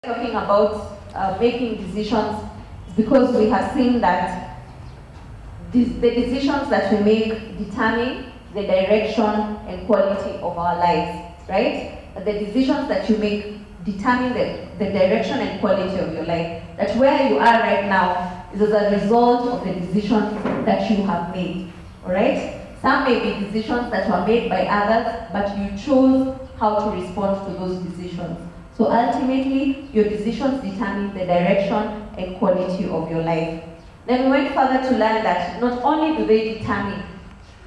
Talking about making decisions is because we have seen that the decisions that we make determine the direction and quality of our lives, right? The decisions that you make determine the direction and quality of your life. That where you are right now is as a result of the decisions that you have made, all right? Some may be decisions that were made by others, but you chose how to respond to those decisions. So ultimately, your decisions determine the direction and quality of your life. Then we went further to learn that not only do they determine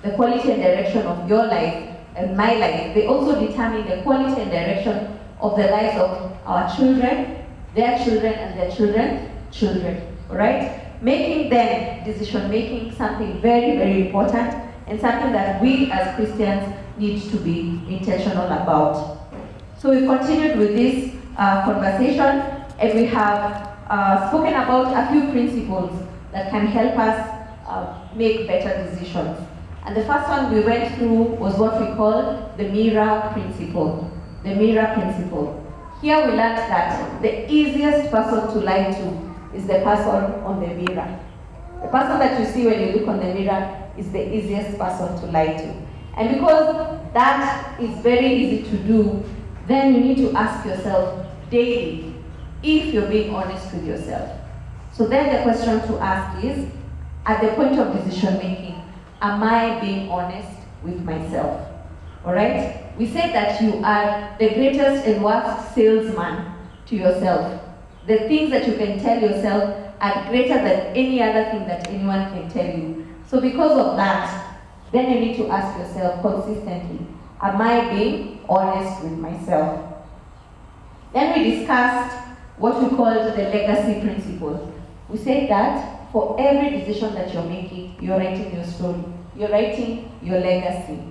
the quality and direction of your life and my life, they also determine the quality and direction of the lives of our children, their children, and their children. Alright? Making then decision making something very, very important and something that we as Christians need to be intentional about. So we've continued with this conversation, and we have spoken about a few principles that can help us make better decisions. And the first one we went through was what we call the mirror principle. The mirror principle. Here we learned that the easiest person to lie to is the person on the mirror. The person that you see when you look on the mirror is the easiest person to lie to. And because that is very easy to do, then you need to ask yourself daily if you're being honest with yourself. So then the question to ask is, at the point of decision making, am I being honest with myself? Alright? We say that you are the greatest and worst salesman to yourself. The things that you can tell yourself are greater than any other thing that anyone can tell you. So because of that, then you need to ask yourself consistently, am I being honest with myself? Then we discussed what we called the legacy principle. We said that for every decision that you're making, you're writing your story. You're writing your legacy.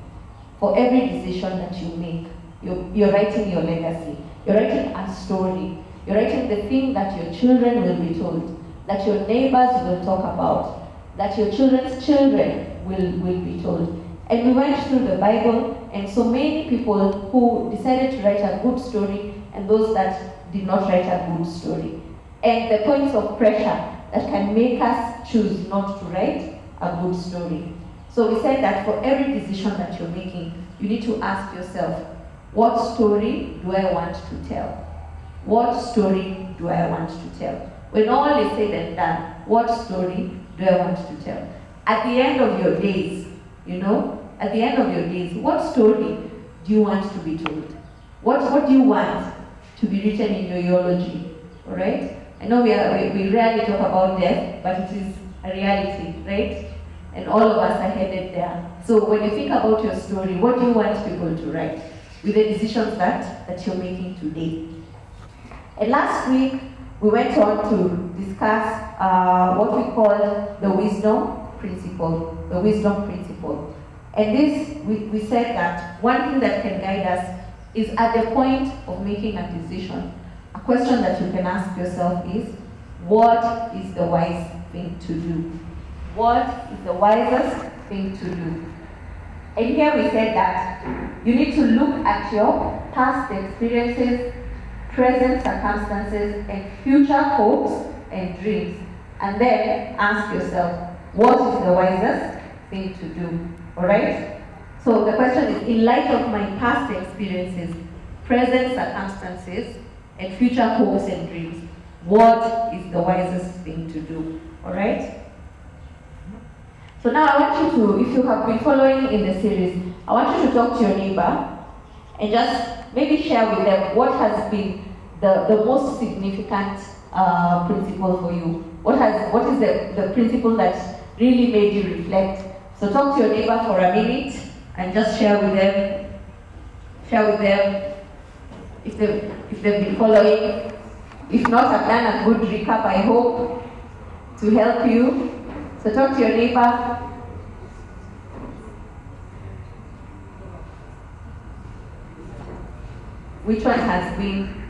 For every decision that you make, you're writing your legacy. You're writing a story. You're writing the thing that your children will be told, that your neighbors will talk about, that your children's children will be told. And we went through the Bible, and so many people who decided to write a good story and those that did not write a good story. And the points of pressure that can make us choose not to write a good story. So we said that for every decision that you're making, you need to ask yourself, what story do I want to tell? What story do I want to tell? When all is said and done, what story do I want to tell? At the end of your days, at the end of your days, what story do you want to be told? What do you want to be written in your eulogy? All right? I know we rarely talk about death, but it is a reality, right? And all of us are headed there. So when you think about your story, what do you want people to write with the decisions that you're making today? And last week, we went on to discuss what we call the wisdom principle. The wisdom principle. And this, we said that one thing that can guide us is at the point of making a decision. A question that you can ask yourself is, what is the wise thing to do? What is the wisest thing to do? And here we said that you need to look at your past experiences, present circumstances, and future hopes and dreams, and then ask yourself, what is the wisest thing to do? Alright? So the question is, in light of my past experiences, present circumstances, and future hopes and dreams, what is the wisest thing to do? Alright? So now I want you to, if you have been following in the series, I want you to talk to your neighbor and just maybe share with them what has been the most significant principle for you. What is the principle that really made you reflect? So talk to your neighbor for a minute and just share with them if they've been following. If not, I've done a good recap, I hope, to help you. So talk to your neighbor. Which one has been?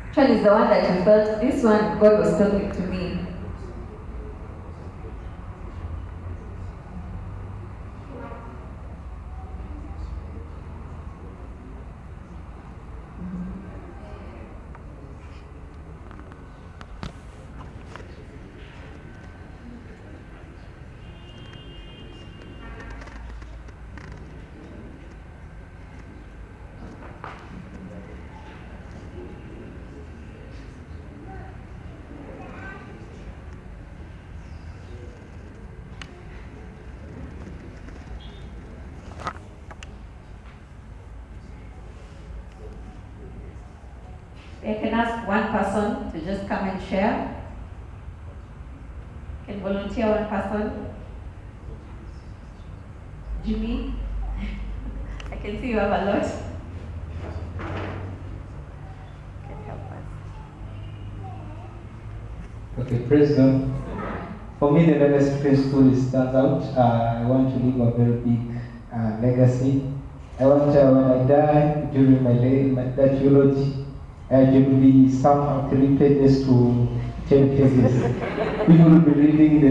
Which one is the one that you felt, this one, God was talking to me? I can ask one person to just come and share. Can volunteer one person? Jimmy? I can see you have a lot. Can help us. Okay, praise God. For me, the legacy principle stands out. I want to leave a very big legacy. I want when I die, during that eulogy, there will be some 3 pages to 10 pages. People will be reading the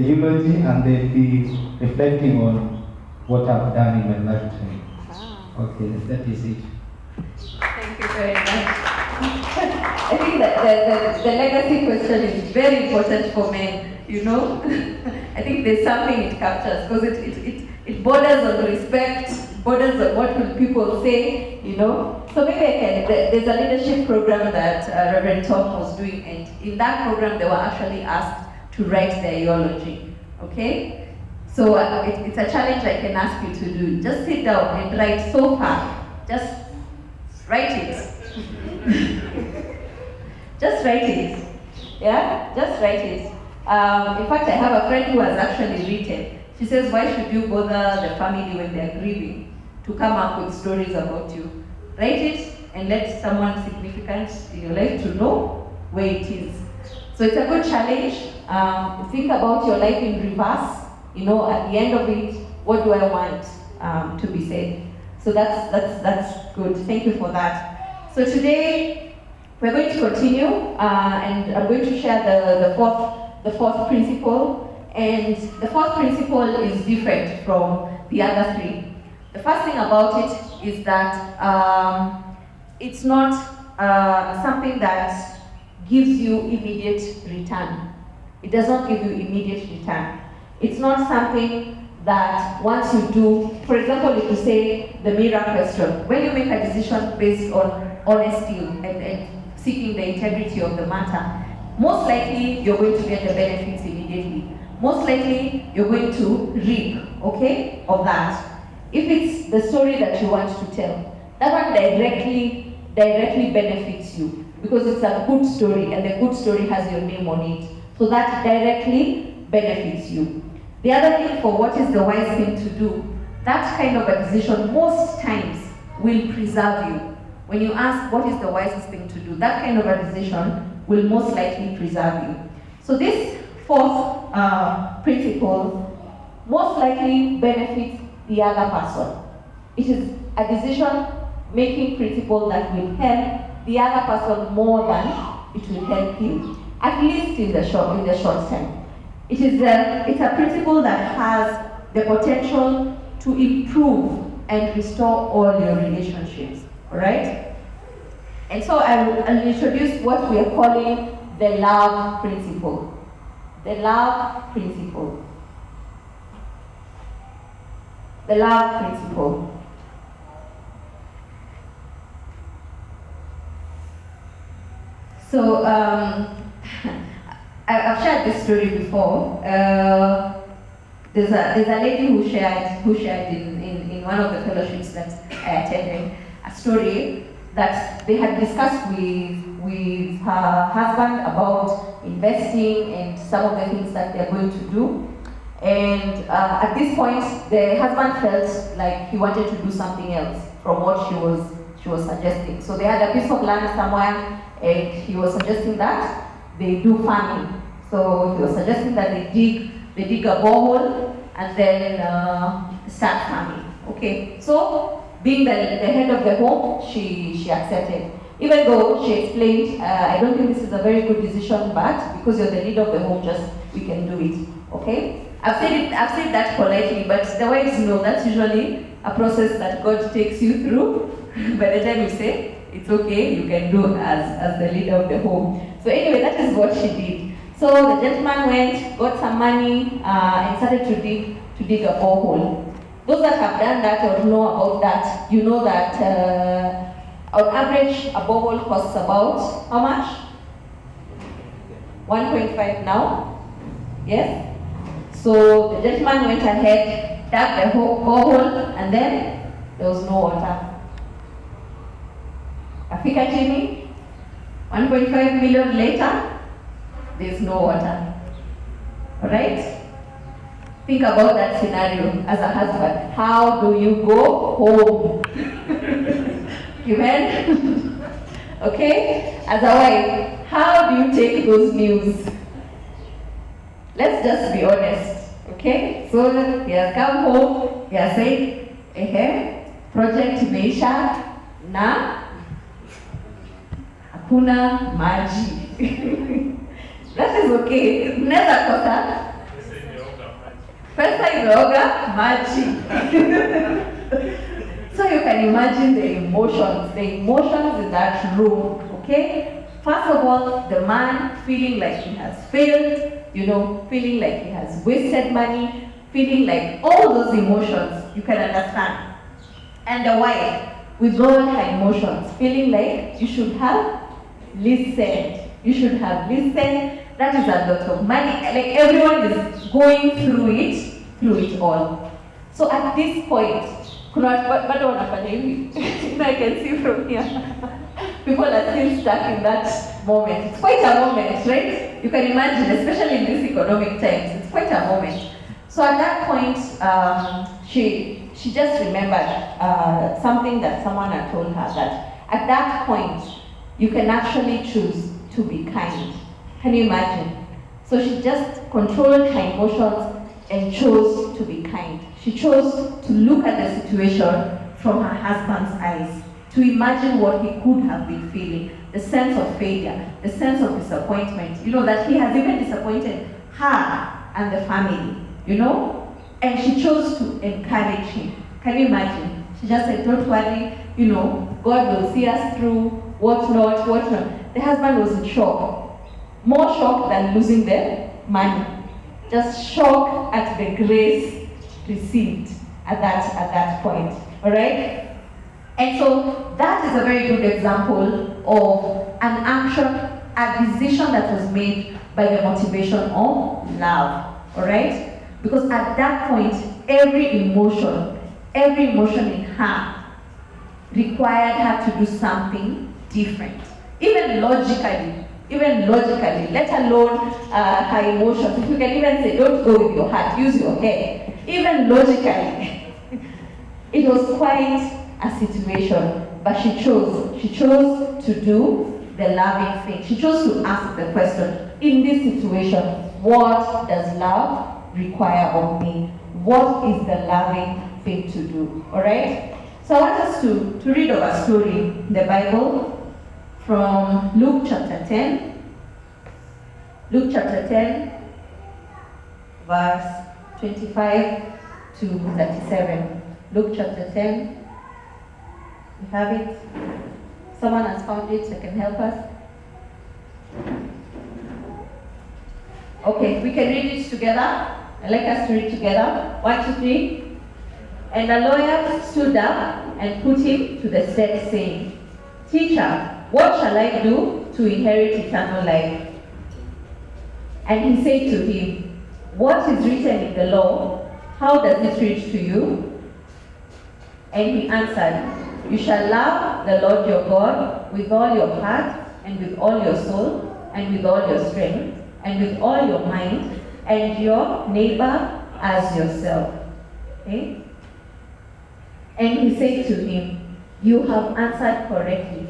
eulogy and they'll be reflecting on what I've done in my lifetime. Okay, that is it. Thank you very much. I think that the legacy question is very important for men, you know. I think there's something it captures because it borders on respect, borders on what will people say, you know. So maybe there's a leadership program that Reverend Tom was doing, and in that program they were actually asked to write their eulogy, okay? So it's a challenge I can ask you to do. Just sit down and write so far. Just write it. Just write it. Yeah? Just write it. In fact, I have a friend who has actually written. She says, why should you bother the family when they're grieving to come up with stories about you? Write it and let someone significant in your life to know where it is. So it's a good challenge. Think about your life in reverse. You know, at the end of it, what do I want to be said? So that's good. Thank you for that. So today we're going to continue, and I'm going to share the fourth principle. And the fourth principle is different from the other 3. The first thing about it is that it's not something that gives you immediate return. It does not give you immediate return. It's not something that once you do, for example, if you say the mirror question, when you make a decision based on honesty and seeking the integrity of the matter, most likely you're going to get the benefits immediately. Most likely you're going to reap, okay, of that. If it's the story that you want to tell, that one directly benefits you because it's a good story and the good story has your name on it. So that directly benefits you. The other thing for what is the wise thing to do, that kind of a decision most times will preserve you. When you ask what is the wisest thing to do, that kind of a decision will most likely preserve you. So this fourth principle most likely benefits the other person. It is a decision-making principle that will help the other person more than it will help you, at least in the short term. It's a principle that has the potential to improve and restore all your relationships, all right? And so I'll introduce what we are calling the love principle. The love principle. The love principle. So, I've shared this story before. There's a lady who shared in one of the fellowships that I attended a story that they had discussed with her husband about investing and some of the things that they're going to do. And at this point, the husband felt like he wanted to do something else from what she was suggesting. So they had a piece of land somewhere, and he was suggesting that they do farming. So he was suggesting that they dig a borehole and then start farming. Okay, so being the head of the home, she accepted. Even though she explained, I don't think this is a very good decision, but because you're the leader of the home, we can do it. Okay, I've said that politely, but the wives know that's usually a process that God takes you through. By the time you say it's okay, you can do as the leader of the home. So anyway, that is what she did. So the gentleman went, got some money, and started to dig a borehole. Those that have done that or know about that, you know that on average a borehole costs about how much? 1.5 now. Yes. So the gentleman went ahead, dug the borehole, and then there was no water. Afika Jimmy? 1.5 million later, there's no water. Alright? Think about that scenario as a husband. How do you go home? Amen? Okay? As a wife, how do you take those news? Let's just be honest. Okay? So he has come home, he has said, project imeisha na hakuna maji. That is okay. Mnaweza kosa. Pesa imeoga maji. So you can imagine the emotions in that room, okay? First of all, the man feeling like he has failed, feeling like he has wasted money, feeling like all those emotions, you can understand. And the wife, with all her emotions, feeling like you should have listened. You should have listened. That is a lot of money. Like everyone is going through it all. So at this point, I can see from here. People are still stuck in that moment. It's quite a moment, right? You can imagine, especially in these economic times, it's quite a moment. So at that point, she just remembered something that someone had told her, that at that point, you can actually choose to be kind. Can you imagine? So she just controlled her emotions and chose to be kind. She chose to look at the situation from her husband's eyes, to imagine what he could have been feeling, the sense of failure, the sense of disappointment, that he has even disappointed her and the family, and she chose to encourage him. Can you imagine? She just said, don't worry, God will see us through, what not. The husband was in shock, more shocked than losing the money, just shocked at the grace received at that point, all right? And so that is a very good example of an action, a decision that was made by the motivation of love, all right? Because at that point, every emotion in her required her to do something different. Even logically, let alone her emotions. If you can even say, don't go with your heart, use your head. Even logically, it was quite a situation, but she chose to do the loving thing. She chose to ask the question, in this situation, what does love require of me? What is the loving thing to do? All right? So I want us to read of a story in the Bible from Luke chapter 10. Luke chapter 10, verse 25 to 37. Luke chapter 10. You have it? Someone has found it, so can help us? Okay, we can read it together. I'd like us to read together. 1, 2, 3. And the lawyer stood up and put him to the test, saying, Teacher, what shall I do to inherit eternal life? And he said to him, What is written in the law? How does it read to you? And he answered, You shall love the Lord your God with all your heart, and with all your soul, and with all your strength, and with all your mind, and your neighbor as yourself. Okay? And he said to him, You have answered correctly.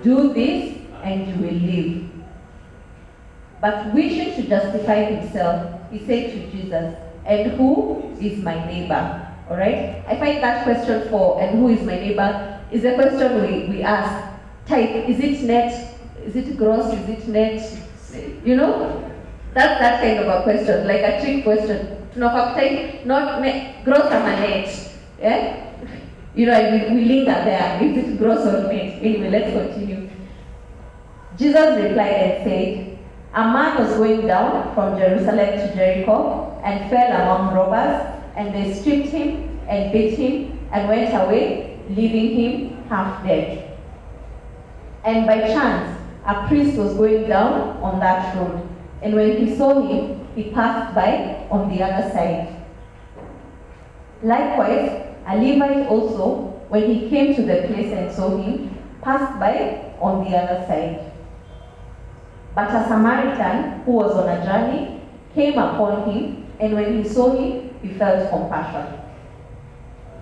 Do this, and you will live. But wishing to justify himself, he said to Jesus, And who is my neighbor? Alright? I find that question for, and who is my neighbor, is a question we ask. Type, is it net? Is it gross? Is it net? That's that kind of a question, like a trick question. Type, not net, gross or net. Yeah? We linger there. Is it gross or net? Anyway, let's continue. Jesus replied and said, A man was going down from Jerusalem to Jericho and fell among robbers, and they stripped him and beat him and went away, leaving him half dead. And by chance, a priest was going down on that road, and when he saw him, he passed by on the other side. Likewise, a Levite also, when he came to the place and saw him, passed by on the other side. But a Samaritan who was on a journey came upon him, and when he saw him, he felt compassion,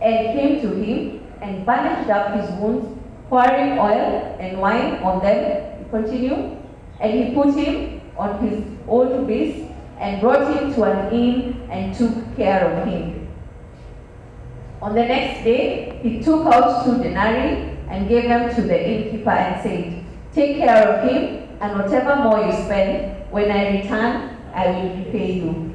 and came to him and bandaged up his wounds, pouring oil and wine on them. Continue. And he put him on his own beast and brought him to an inn and took care of him. On the next day, he took out 2 denarii and gave them to the innkeeper and said, "Take care of him, and whatever more you spend, when I return, I will repay you."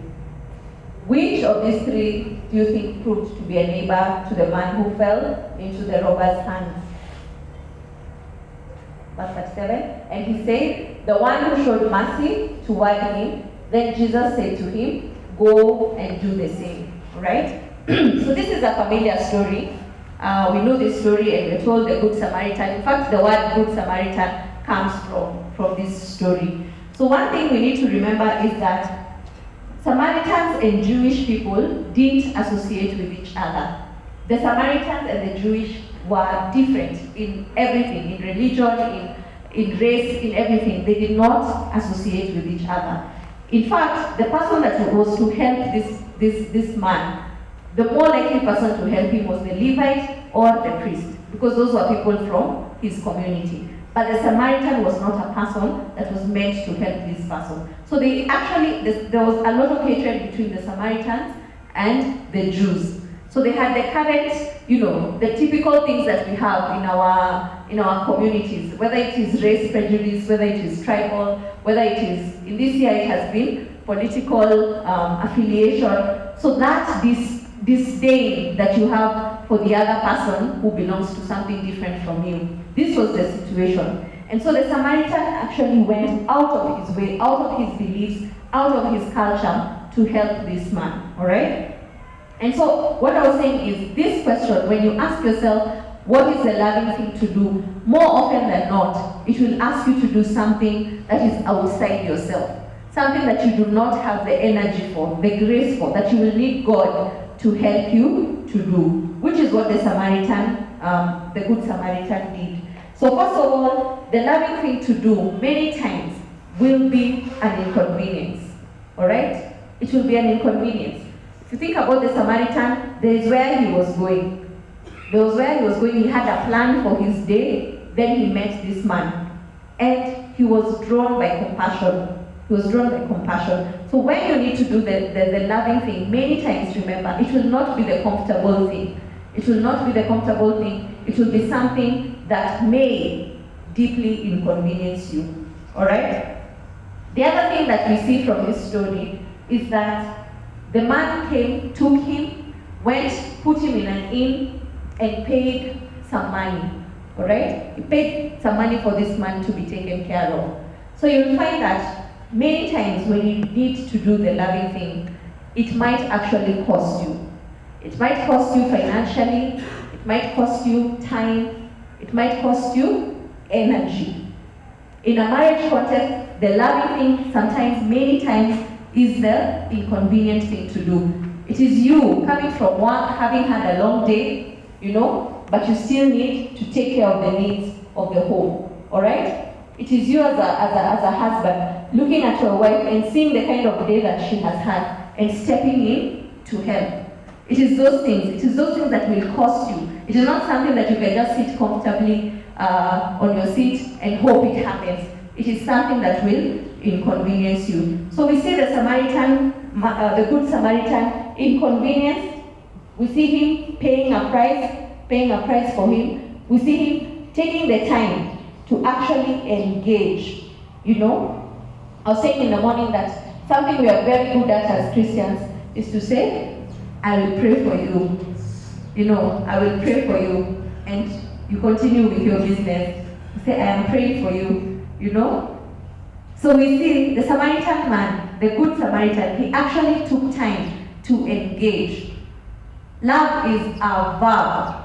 Which of these 3 do you think proved to be a neighbor to the man who fell into the robber's hands? Verse 37, and he said, "The one who showed mercy toward him." Then Jesus said to him, "Go and do the same." Right? So this is a familiar story. We know this story, and we're told the Good Samaritan. In fact, the word Good Samaritan comes from this story. So one thing we need to remember is that Samaritans and Jewish people didn't associate with each other. The Samaritans and the Jewish were different in everything, in religion, in race, in everything. They did not associate with each other. In fact, the person that was to help this man, the more likely person to help him was the Levite or the priest, because those were people from his community. But the Samaritan was not a person that was meant to help this person. So there was a lot of hatred between the Samaritans and the Jews. So they had the current, the typical things that we have in our communities, whether it is race prejudice, whether it is tribal, whether it is, in this year it has been political affiliation. So that disdain that you have for the other person who belongs to something different from you. This was the situation. And so the Samaritan actually went out of his way, out of his beliefs, out of his culture to help this man. All right? And so what I was saying is, this question, when you ask yourself, what is the loving thing to do? More often than not, it will ask you to do something that is outside yourself. Something that you do not have the energy for, the grace for, that you will need God to help you to do, which is what the Good Samaritan did. So first of all, the loving thing to do many times will be an inconvenience. All right? It will be an inconvenience. If you think about the Samaritan, there is where he was going. There was where he was going. He had a plan for his day. Then he met this man. And he was drawn by compassion. He was drawn by compassion. So when you need to do the loving thing, many times remember, it will not be the comfortable thing. It will not be the comfortable thing. It will be something that may deeply inconvenience you. All right? The other thing that we see from this story is that the man came, took him, went, put him in an inn, and paid some money. All right? He paid some money for this man to be taken care of. So you'll find that many times when you need to do the loving thing, it might actually cost you. It might cost you financially, it might cost you time, it might cost you energy. In a marriage context, the loving thing sometimes, many times, is the inconvenient thing to do. It is you coming from work, having had a long day, but you still need to take care of the needs of the home. All right? It is you as a husband looking at your wife and seeing the kind of day that she has had and stepping in to help. It is those things. It is those things that will cost you. It is not something that you can just sit comfortably on your seat and hope it happens. It is something that will inconvenience you. So we see the Good Samaritan inconvenienced. We see him paying a price for him. We see him taking the time to actually engage. I was saying in the morning that something we are very good at as Christians is to say, I will pray for you. I will pray for you. And you continue with your business. You say, I am praying for you. So we see the Samaritan man, the Good Samaritan, he actually took time to engage. Love is a verb.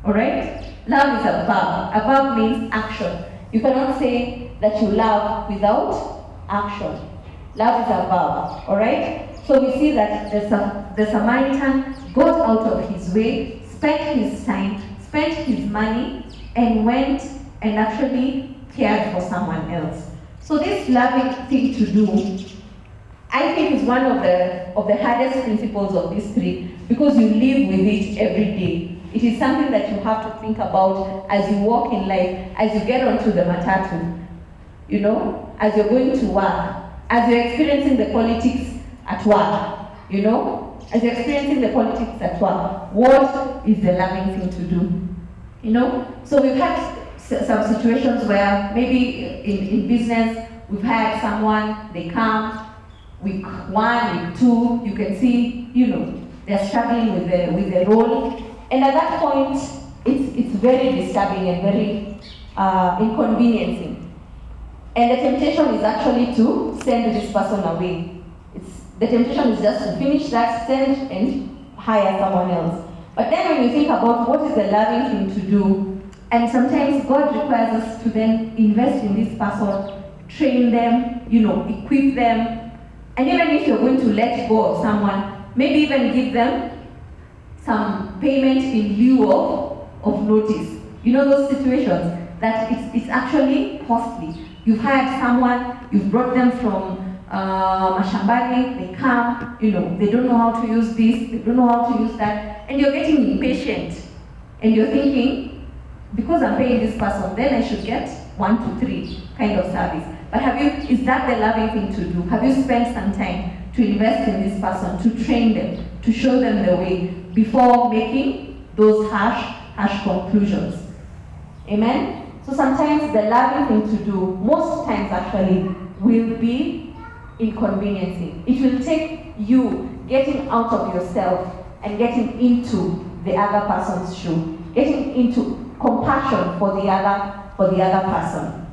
Alright? Love is a verb. A verb means action. You cannot say that you love without action. Love is a verb. Alright? So we see that the Samaritan got out of his way, spent his time, spent his money, and went and actually cared for someone else. So this loving thing to do, I think, is one of the hardest principles of these three, because you live with it every day. It is something that you have to think about as you walk in life, as you get onto the matatu, you know, as you're going to work, as you're experiencing the politics at work, you know, as you're experiencing the politics at work. What is the loving thing to do? You know? So we've had some situations where maybe in business, we've had someone, they come, week 1, week 2, you can see, you know, they're struggling with the role. And at that point, it's very disturbing and very inconveniencing. And the temptation is actually to send this person away. The temptation is just to finish that, send and hire someone else. But then when you think about what is the loving thing to do, and sometimes God requires us to then invest in this person, train them, you know, equip them. And even if you're going to let go of someone, maybe even give them some payment in lieu of notice. You know those situations that it's actually costly. You've hired someone, you've brought them from Mashambani, they come, you know, they don't know how to use this, they don't know how to use that, and you're getting impatient. And you're thinking, because I'm paying this person, then I should get 1 to 3 kind of service. But is that the loving thing to do? Have you spent some time to invest in this person, to train them, to show them the way, before making those harsh conclusions? Amen? So sometimes the loving thing to do, most times actually, will be inconveniencing. It will take you getting out of yourself and getting into the other person's shoe, getting into compassion for the other person.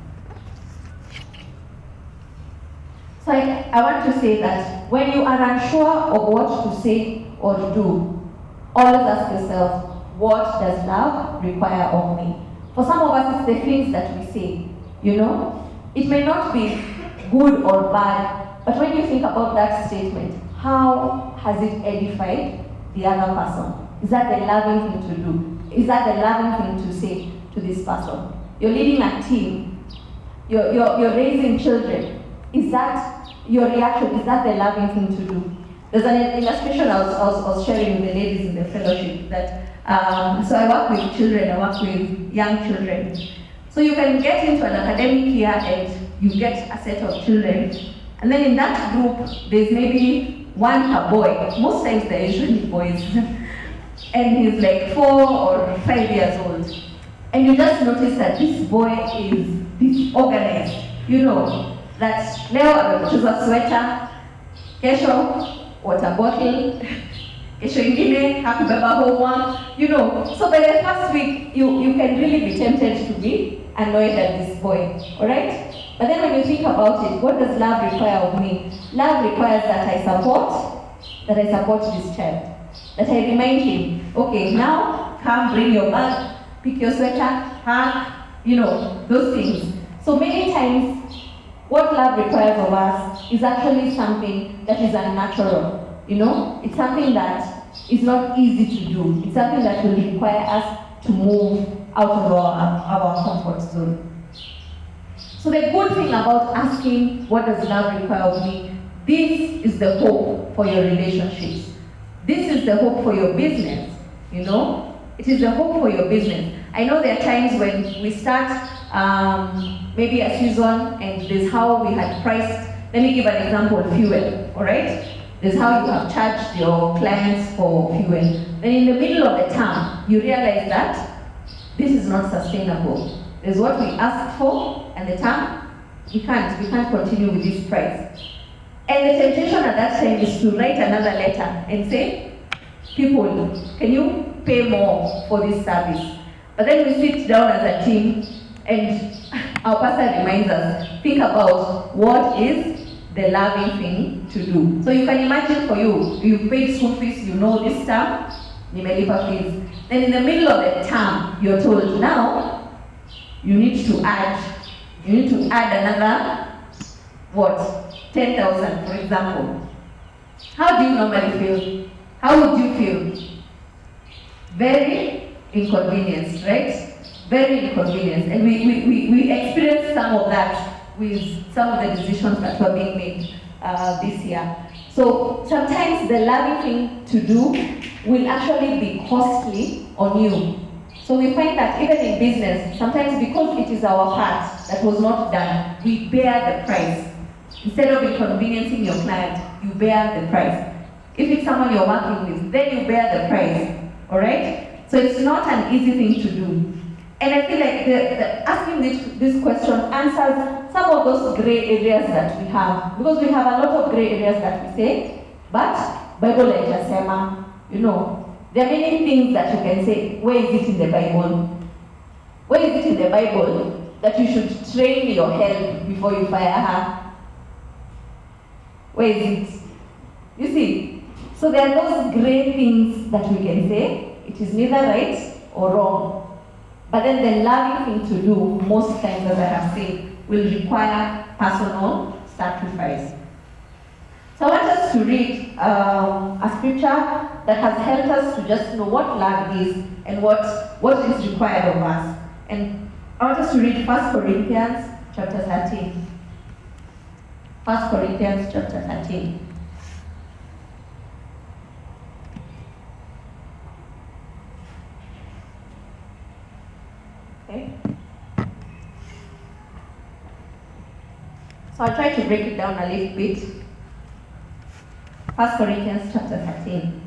So I want to say that when you are unsure of what to say or do, always ask yourself, what does love require of me? For some of us, it's the things that we say, you know. It may not be good or bad, but when you think about that statement, how has it edified the other person? Is that the loving thing to do? Is that the loving thing to say to this person? You're leading a team. You're raising children. Is that your reaction? Is that the loving thing to do? There's an illustration I was sharing with the ladies in the fellowship that, so I work with children, I work with young children. So you can get into an academic year and you get a set of children. And then in that group, there's maybe one per boy. Most times they're usually boys. And he's like 4 or 5 years old. And you just notice that this boy is disorganized. You know, that leo amechoose sweater, kesho water bottle, kesho ingine hakubeba homework. You know, so by the first week, you can really be tempted to be annoyed at this boy. Alright? But then when you think about it, what does love require of me? Love requires that I support this child. That I remind him, okay, now come bring your bag, pick your sweater, hug, you know, those things. So many times, what love requires of us is actually something that is unnatural. You know, it's something that is not easy to do. It's something that will require us to move out of our comfort zone. So the good thing about asking, what does love require of me? This is the hope for your relationships. This is the hope for your business, you know? It is the hope for your business. I know there are times when we start maybe a season and there's how we had priced. Let me give an example of fuel, all right? There's how you have charged your clients for fuel. Then in the middle of the term, you realize that this is not sustainable. There's what we asked for, and the term, we can't continue with this price. And the temptation at that time is to write another letter and say, people, can you pay more for this service? But then we sit down as a team, and our pastor reminds us, think about what is the loving thing to do. So you can imagine for you paid school fees, you know this term, nimelipa fees. Then in the middle of the term, you're told, now, you need to add another, 10,000, for example. How do you normally feel? How would you feel? Very inconvenienced, right? Very inconvenienced. And we experience some of that with some of the decisions that were being made this year. So sometimes the loving thing to do will actually be costly on you. So we find that even in business, sometimes because it is our part that was not done, we bear the price. Instead of inconveniencing your client, you bear the price. If it's someone you're working with, then you bear the price. Alright? So it's not an easy thing to do. And I feel like asking this question answers some of those gray areas that we have. Because we have a lot of gray areas that we say, but Bible leichasema, there are many things that you can say, where is it in the Bible? Where is it in the Bible that you should train your help before you fire her? Where is it? You see? So there are those gray things that we can say, it is neither right or wrong. But then the loving thing to do, most times as I have said, will require personal sacrifice. So I want us to read a scripture that has helped us to just know what love is and what is required of us. And I want us to read 1 Corinthians chapter 13. 1 Corinthians chapter 13. Okay. So I'll try to break it down a little bit. 1 Corinthians chapter 13.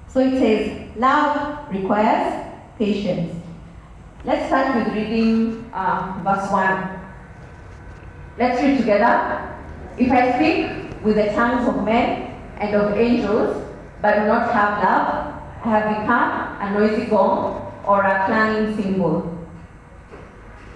So it says, love requires patience. Let's start with reading verse 1. Let's read together. If I speak with the tongues of men and of angels, but do not have love, I have become a noisy gong or a clanging cymbal.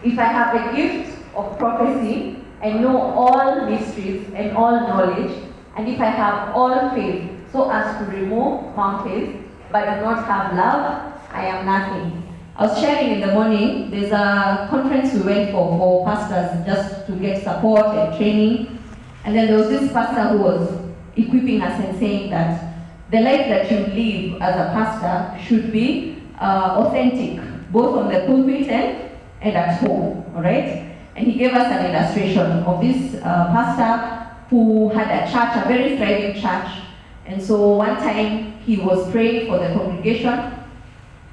If I have the gift of prophecy and know all mysteries and all knowledge, and if I have all faith so as to remove mountains, but do not have love, I am nothing. I was sharing in the morning, there's a conference we went for pastors just to get support and training. And then there was this pastor who was equipping us and saying that the life that you live as a pastor should be authentic, both on the pulpit and at home, all right? And he gave us an illustration of this pastor who had a church, a very thriving church. And so one time he was praying for the congregation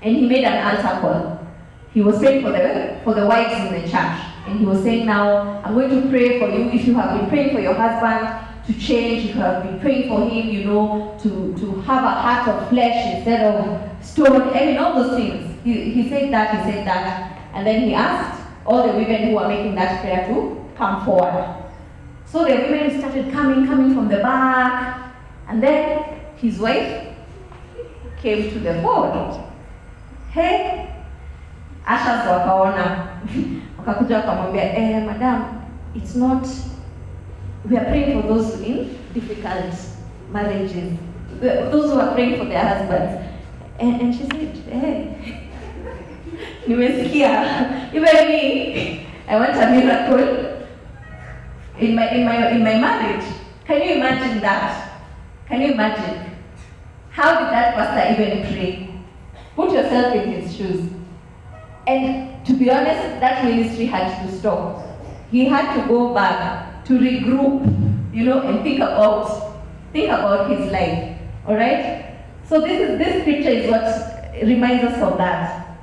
and he made an altar call. He was praying for the wives in the church. And he was saying, now, I'm going to pray for you. If you have been praying for your husband to change, if you have been praying for him, to have a heart of flesh instead of stone, all those things. He said that. And then he asked all the women who were making that prayer to come forward. So the women started coming from the back. And then his wife came to the forward. Hey, Asha wakaona. Wakakuja wakamwambia, madam, it's not, we are praying for those in difficult marriages. Those who are praying for their husbands. And she said, nimesikia, even me, I want a miracle in my marriage. Can you imagine that? Can you imagine? How did that pastor even pray? Put yourself in his shoes. And to be honest, that ministry had to stop. He had to go back to regroup, and think about his life. Alright? So this scripture is what reminds us of that.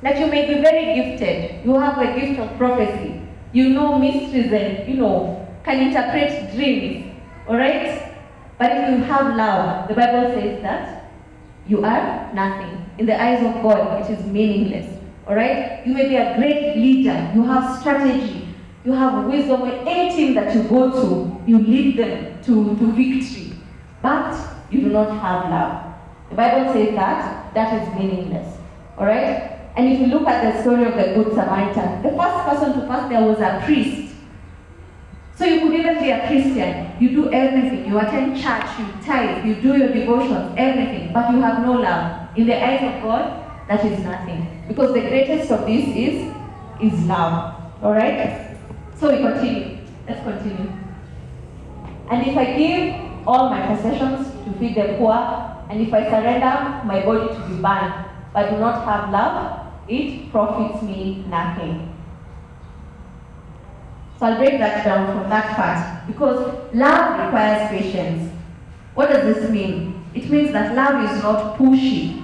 That you may be very gifted. You have a gift of prophecy. You know mysteries and, can interpret dreams. Alright? But if you have love, the Bible says that you are nothing. In the eyes of God, it is meaningless. Alright? You may be a great leader. You have strategy. You have wisdom. Any team that you go to, you lead them to victory. But you do not have love. The Bible says that is meaningless. Alright? And if you look at the story of the Good Samaritan, the first person to pass there was a priest. So you could even be a Christian. You do everything. You attend church, you tithe, you do your devotions, everything. But you have no love. In the eyes of God, that is nothing. Because the greatest of this is love. Alright? So we continue. Let's continue. And if I give all my possessions to feed the poor, and if I surrender my body to be burned, but do not have love, it profits me nothing. So I'll break that down from that part, because love requires patience. What does this mean? It means that love is not pushy.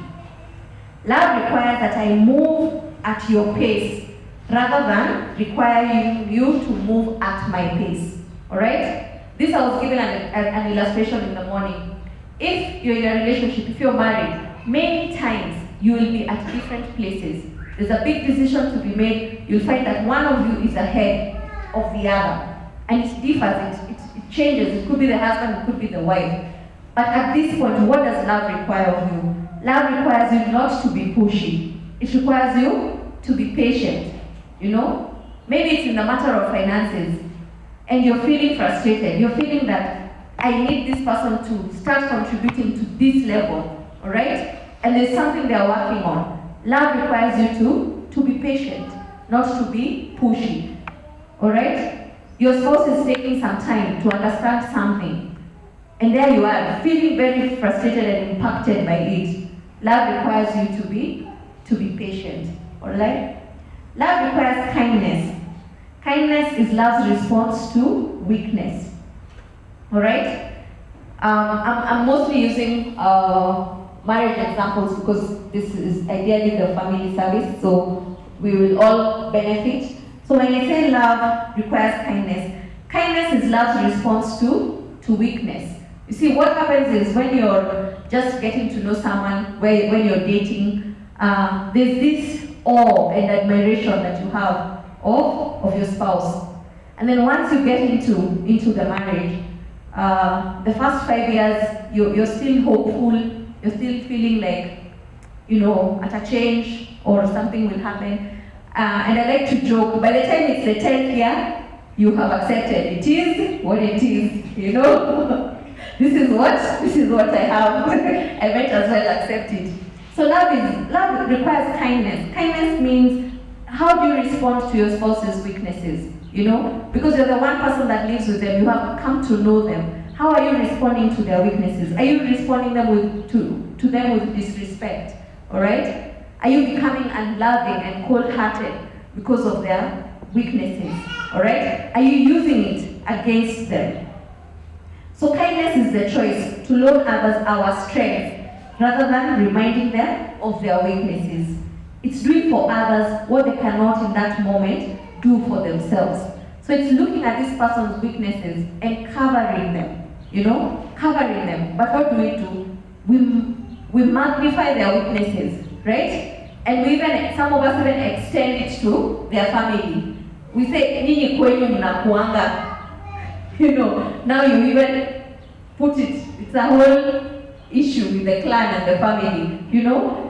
Love requires that I move at your pace rather than requiring you to move at my pace. Alright? This I was given an illustration in the morning. If you're in a relationship, if you're married, many times you will be at different places. There's a big decision to be made. You'll find that one of you is ahead of the other. And it differs, it changes. It could be the husband, it could be the wife. But at this point, what does love require of you? Love requires you not to be pushy. It requires you to be patient. You know? Maybe it's in the matter of finances, and you're feeling frustrated. You're feeling that I need this person to start contributing to this level. Alright? And there's something they're working on. Love requires you to be patient, not to be pushy. Alright? Your spouse is taking some time to understand something. And there you are, feeling very frustrated and impacted by it. Love requires you to be patient. Alright? Love requires kindness. Kindness is love's response to weakness. Alright? I'm mostly using marriage examples because this is ideally the family service, so we will all benefit. So when I say love requires kindness, kindness is love's response to weakness. You see, what happens is when you're just getting to know someone, when you're dating, there's this awe and admiration that you have of your spouse. And then once you get into the marriage, the first 5 years, you're still hopeful, you're still feeling like, at a change or something will happen. And I like to joke, by the time it's the 10th year, you have accepted it is what it is, This is what I have. I might as well accept it. So love requires kindness. Kindness means how do you respond to your spouse's weaknesses? Because you're the one person that lives with them, you have come to know them. How are you responding to their weaknesses? Are you responding to them with disrespect? Alright? Are you becoming unloving and cold-hearted because of their weaknesses? Alright? Are you using it against them? So kindness is the choice to loan others our strength rather than reminding them of their weaknesses. It's doing for others what they cannot in that moment do for themselves. So it's looking at this person's weaknesses and covering them, covering them. But what do? We magnify their weaknesses, right? And some of us even extend it to their family. We say, "Nini kwenyu mnakuanga." Now you even put it, it's a whole issue with the clan and the family,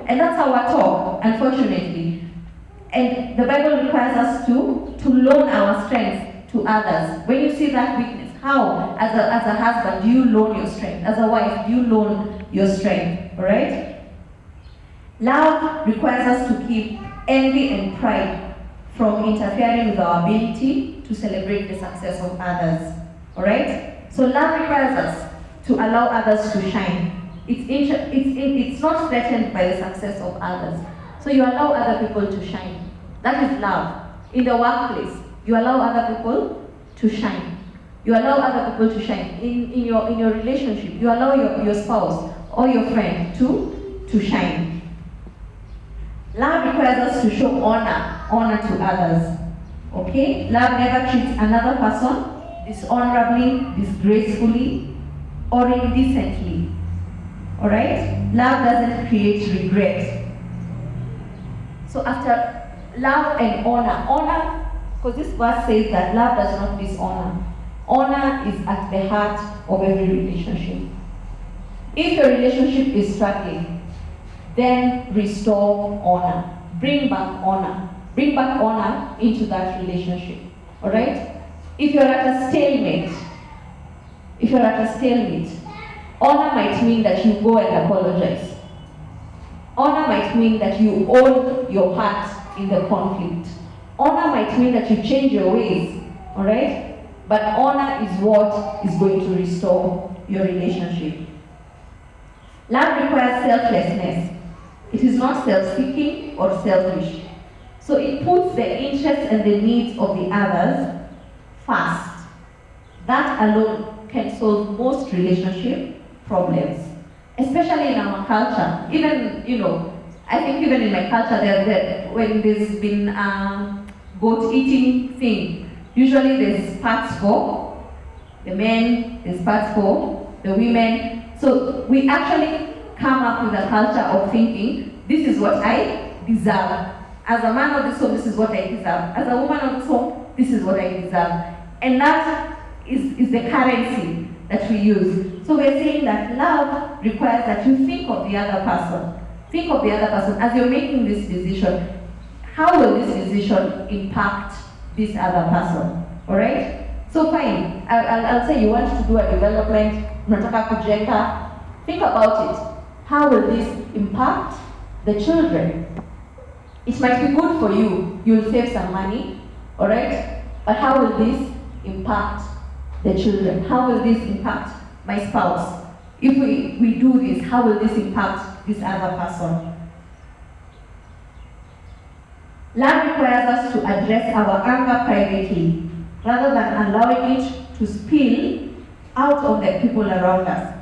and that's our talk, unfortunately. And the Bible requires us to loan our strength to others. When you see that weakness, how, as a husband, do you loan your strength? As a wife, do you loan your strength? Alright? Love requires us to keep envy and pride from interfering with our ability to celebrate the success of others. Alright? So love requires us to allow others to shine. It's not threatened by the success of others. So you allow other people to shine. That is love. In the workplace, you allow other people to shine. You allow other people to shine. In your relationship, you allow your spouse or your friend to shine. Love requires us to show honor to others. Okay? Love never treats another person dishonorably, disgracefully, or indecently. Alright? Love doesn't create regret. So after love and honor, because this verse says that love does not dishonor. Honor is at the heart of every relationship. If your relationship is struggling, then restore honor. Bring back honor. Bring back honor into that relationship. Alright? If you're at a stalemate, honor might mean that you go and apologize. Honor might mean that you own your part in the conflict. Honor might mean that you change your ways, alright? But honor is what is going to restore your relationship. Love requires selflessness. It is not self-seeking or selfish. So it puts the interests and the needs of the others fast. That alone can solve most relationship problems, especially in our culture. Even, I think even in my culture, when there's been goat eating thing, usually there's parts for the men, there's parts for the women. So we actually come up with a culture of thinking, this is what I deserve. As a man of this home, this is what I deserve. As a woman of this home, this is what I deserve. And that is the currency that we use. So we're saying that love requires that you think of the other person. Think of the other person as you're making this decision. How will this decision impact this other person? Alright? So fine, I'll say you want to do a development, unataka kujenga. Think about it. How will this impact the children? It might be good for you. You'll save some money, alright? But how will this impact the children? How will this impact my spouse? If we do this, how will this impact this other person? Love requires us to address our anger privately, rather than allowing it to spill out on the people around us.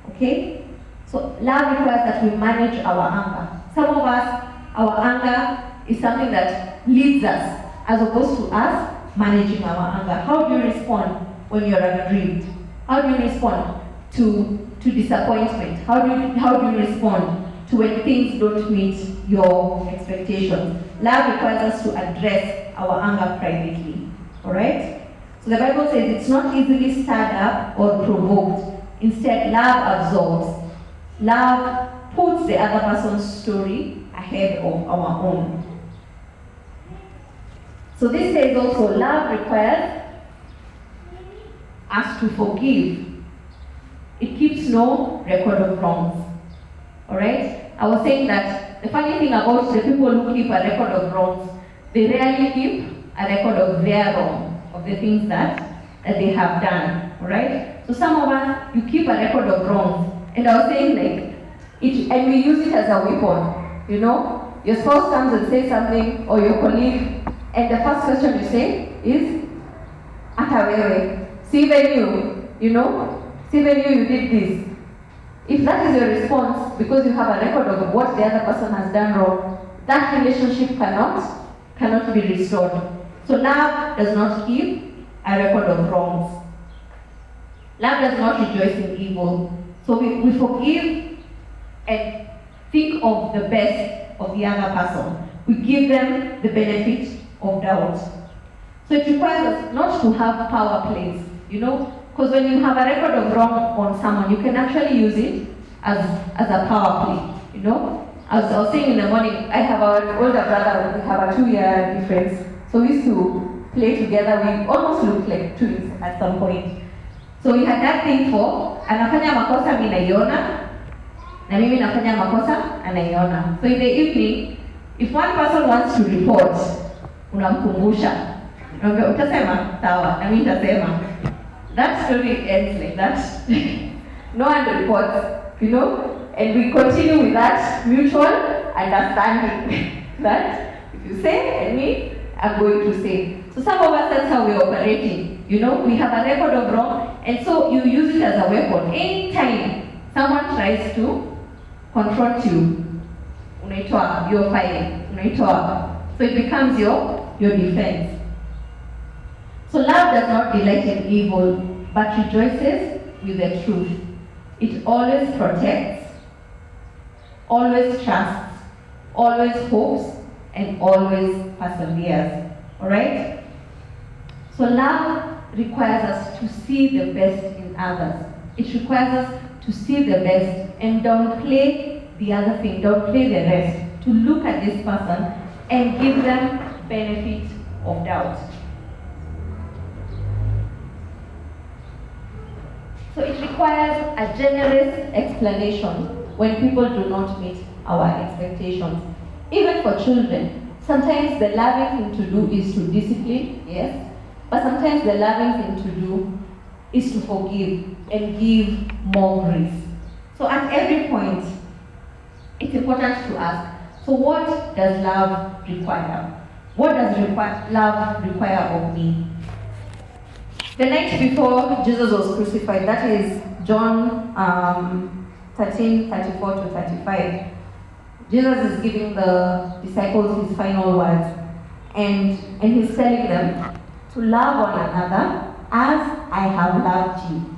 Okay? So love requires that we manage our anger. Some of us, our anger is something that leads us, as opposed to us managing our anger. How do you respond when you're aggrieved? How do you respond to disappointment? How do you respond to when things don't meet your expectations? Love requires us to address our anger privately. Alright? So the Bible says it's not easily stirred up or provoked. Instead, love absorbs. Love puts the other person's story ahead of our own. So this says also, love requires us to forgive. It keeps no record of wrongs. Alright? I was saying that the funny thing about the people who keep a record of wrongs, they rarely keep a record of their wrong, of the things that they have done. Alright? So some of us, you keep a record of wrongs. And I was saying and we use it as a weapon. Your spouse comes and says something, or your colleague, and the first question you say is, "Ata wewe, see when see when you did this." If that is your response, because you have a record of what the other person has done wrong, that relationship cannot be restored. So love does not keep a record of wrongs. Love does not rejoice in evil. So we forgive and think of the best of the other person. We give them the benefit of doubt. So it requires us not to have power plays, because when you have a record of wrong on someone, you can actually use it as a power play, As I was saying in the morning, I have our older brother, we have a 2-year difference. So we used to play together. We almost looked like twins at some point. So we had that thing for, anafanya makosa mimi naiona, na mimi nafanya makosa anaiona. So in the evening, if one person wants to report, unamkumbusha. Utasema, sawa, na mimi nitasema. That story ends like that. No one reports, and we continue with that mutual understanding that if you say and me, I'm going to say. So some of us, that's how we're operating. We have a record of wrong, and so you use it as a weapon. Anytime someone tries to confront you, unaitoa, you're fighting, unaitoa. So it becomes your defense. So love does not delight in evil, but rejoices with the truth. It always protects, always trusts, always hopes, and always perseveres. Alright? So love requires us to see the best in others. It requires us to see the best and downplay the other thing, downplay the rest, to look at this person and give them benefit of doubt. So it requires a generous explanation when people do not meet our expectations. Even for children, sometimes the loving thing to do is to discipline, yes, but sometimes the loving thing to do is to forgive and give more grace. So at every point, it's important to ask, so what does love require? What does love require of me? The night before Jesus was crucified, that is John 13:34 to 35, Jesus is giving the disciples his final words, and he's telling them to love one another as I have loved you.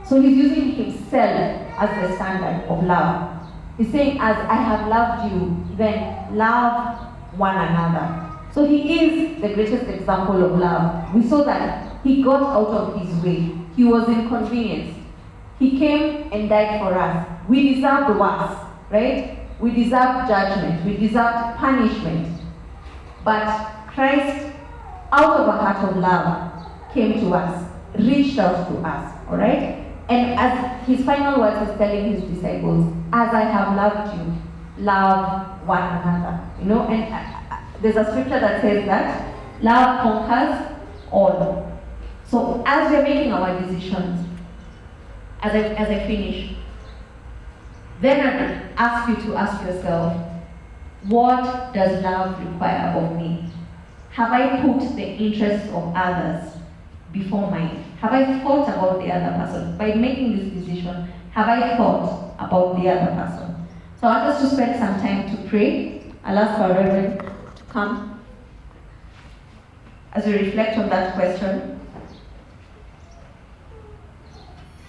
So he's using himself as the standard of love. He's saying, as I have loved you, then love one another. So he is the greatest example of love. We saw that he got out of his way. He was inconvenienced. He came and died for us. We deserved worse, right? We deserved judgment. We deserved punishment. But Christ, out of a heart of love, came to us, reached out to us, all right? And as his final words is telling his disciples, as I have loved you, love one another. You know, and there's a scripture that says that love conquers all. So as we're making our decisions, as I finish, then I ask you to ask yourself, what does love require of me? Have I put the interests of others before mine? Have I thought about the other person? By making this decision, have I thought about the other person? So I want us to spend some time to pray. I'll ask our Reverend to come as we reflect on that question.